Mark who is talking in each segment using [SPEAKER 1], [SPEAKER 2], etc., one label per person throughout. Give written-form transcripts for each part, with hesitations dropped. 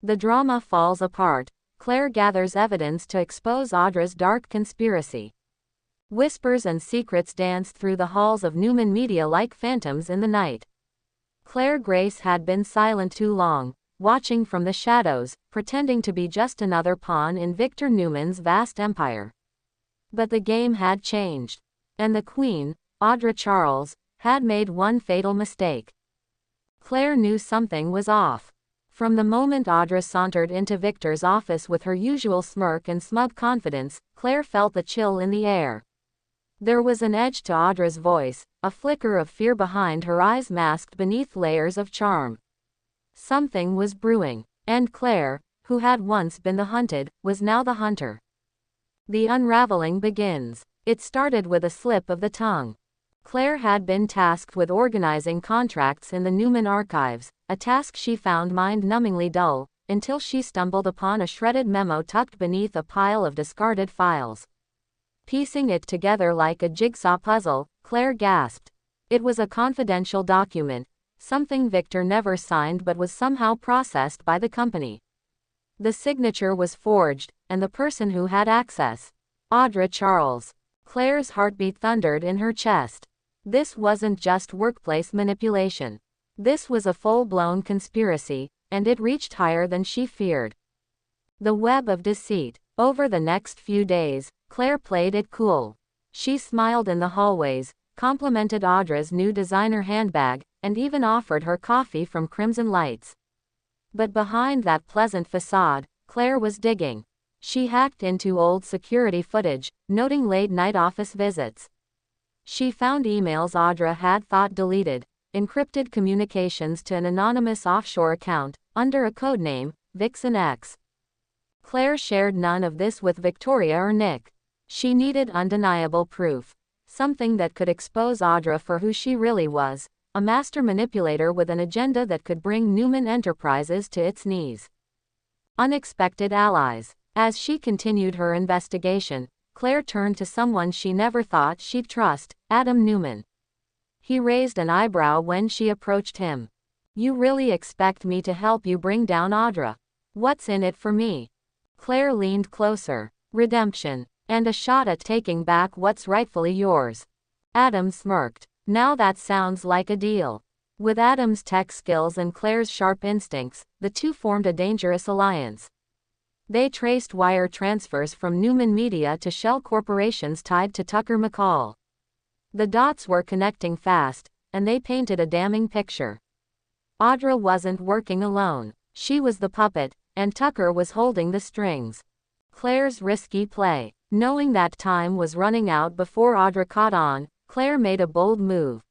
[SPEAKER 1] The drama falls apart. Claire gathers evidence to expose Audra's dark conspiracy. Whispers and secrets dance through the halls of Newman Media like phantoms in the night. Claire Grace had been silent too long, watching from the shadows, pretending to be just another pawn in Victor Newman's vast empire. But the game had changed. And the Queen, Audra Charles, had made one fatal mistake. Claire knew something was off. From the moment Audra sauntered into Victor's office with her usual smirk and smug confidence, Claire felt the chill in the air. There was an edge to Audra's voice, a flicker of fear behind her eyes masked beneath layers of charm. Something was brewing, and Claire, who had once been the hunted, was now the hunter. The unraveling begins. It started with a slip of the tongue. Claire had been tasked with organizing contracts in the Newman archives, a task she found mind-numbingly dull, until she stumbled upon a shredded memo tucked beneath a pile of discarded files. Piecing it together like a jigsaw puzzle, Claire gasped. It was a confidential document, something Victor never signed but was somehow processed by the company. The signature was forged, and the person who had access. Audra Charles. Claire's heartbeat thundered in her chest. This wasn't just workplace manipulation. This was a full-blown conspiracy, and it reached higher than she feared. The web of deceit. Over the next few days, Claire played it cool. She smiled in the hallways, complimented Audra's new designer handbag, and even offered her coffee from Crimson Lights. But behind that pleasant facade, Claire was digging. She hacked into old security footage, noting late-night office visits. She found emails Audra had thought deleted, encrypted communications to an anonymous offshore account, under a codename, Vixen X. Claire shared none of this with Victoria or Nick. She needed undeniable proof. Something that could expose Audra for who she really was, a master manipulator with an agenda that could bring Newman Enterprises to its knees. Unexpected allies. As she continued her investigation, Claire turned to someone she never thought she'd trust, Adam Newman. He raised an eyebrow when she approached him. "You really expect me to help you bring down Audra? What's in it for me?" Claire leaned closer. "Redemption. And a shot at taking back what's rightfully yours." Adam smirked. "Now that sounds like a deal." With Adam's tech skills and Claire's sharp instincts, the two formed a dangerous alliance. They traced wire transfers from Newman Media to shell corporations tied to Tucker McCall. The dots were connecting fast, and they painted a damning picture. Audra wasn't working alone. She was the puppet, and Tucker was holding the strings. Claire's risky play. Knowing that time was running out before Audra caught on, Claire made a bold move.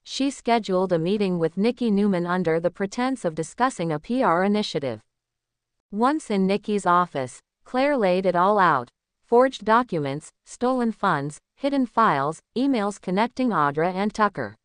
[SPEAKER 1] She scheduled a meeting with Nikki Newman under the pretense of discussing a PR initiative. Once in Nikki's office, Claire laid it all out. Forged documents, stolen funds, hidden files, emails connecting Audra and Tucker.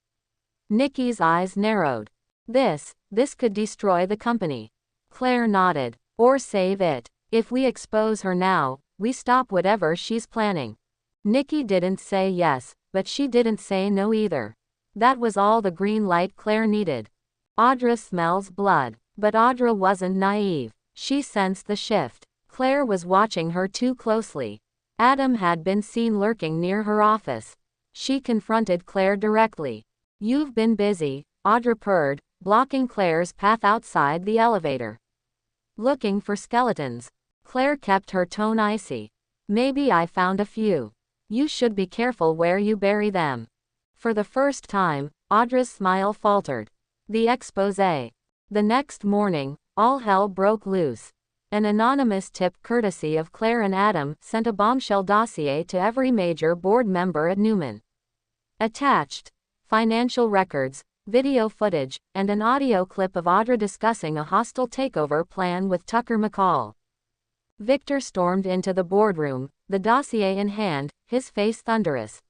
[SPEAKER 1] Nikki's eyes narrowed. This could destroy the company. Claire nodded. Or save it. If we expose her now, we stop whatever she's planning. Nikki didn't say yes, but she didn't say no either. That was all the green light Claire needed. Audra smells blood. But Audra wasn't naive. She sensed the shift. Claire was watching her too closely. Adam had been seen lurking near her office. She confronted Claire directly. "You've been busy," Audra purred, blocking Claire's path outside the elevator. "Looking for skeletons." Claire kept her tone icy. "Maybe I found a few. You should be careful where you bury them." For the first time, Audra's smile faltered. The exposé. The next morning, all hell broke loose. An anonymous tip courtesy of Claire and Adam sent a bombshell dossier to every major board member at Newman. Attached: financial records, video footage, and an audio clip of Audra discussing a hostile takeover plan with Tucker McCall. Victor stormed into the boardroom, the dossier in hand, his face thunderous.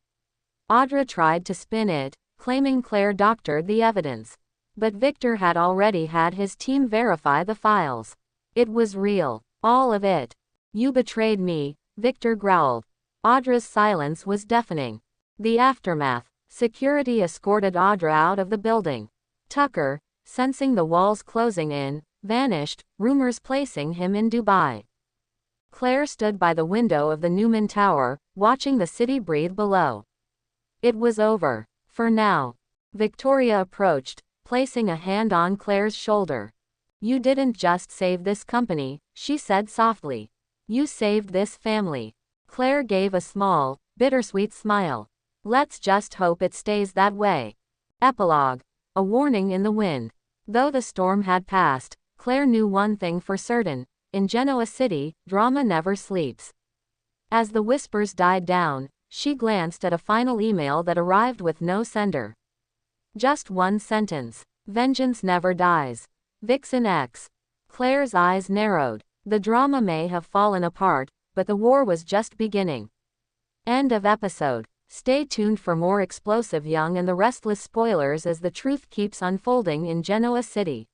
[SPEAKER 1] Audra tried to spin it, claiming Claire doctored the evidence. But Victor had already had his team verify the files. It was real. All of it. "You betrayed me," Victor growled. Audra's silence was deafening. The aftermath. Security escorted Audra out of the building. Tucker, sensing the walls closing in, vanished, rumors placing him in Dubai. Claire stood by the window of the Newman Tower, watching the city breathe below. It was over. For now. Victoria approached, placing a hand on Claire's shoulder. You didn't just save this company, she said softly. You saved this family. Claire gave a small, bittersweet smile. Let's just hope it stays that way. Epilogue. A warning in the wind. Though the storm had passed, Claire knew one thing for certain. In Genoa City, drama never sleeps. As the whispers died down, she glanced at a final email that arrived with no sender. Just one sentence. Vengeance never dies. Vixen X. Claire's eyes narrowed. The drama may have fallen apart, but the war was just beginning. End of episode. Stay tuned for more explosive Young and the Restless spoilers as the truth keeps unfolding in Genoa City.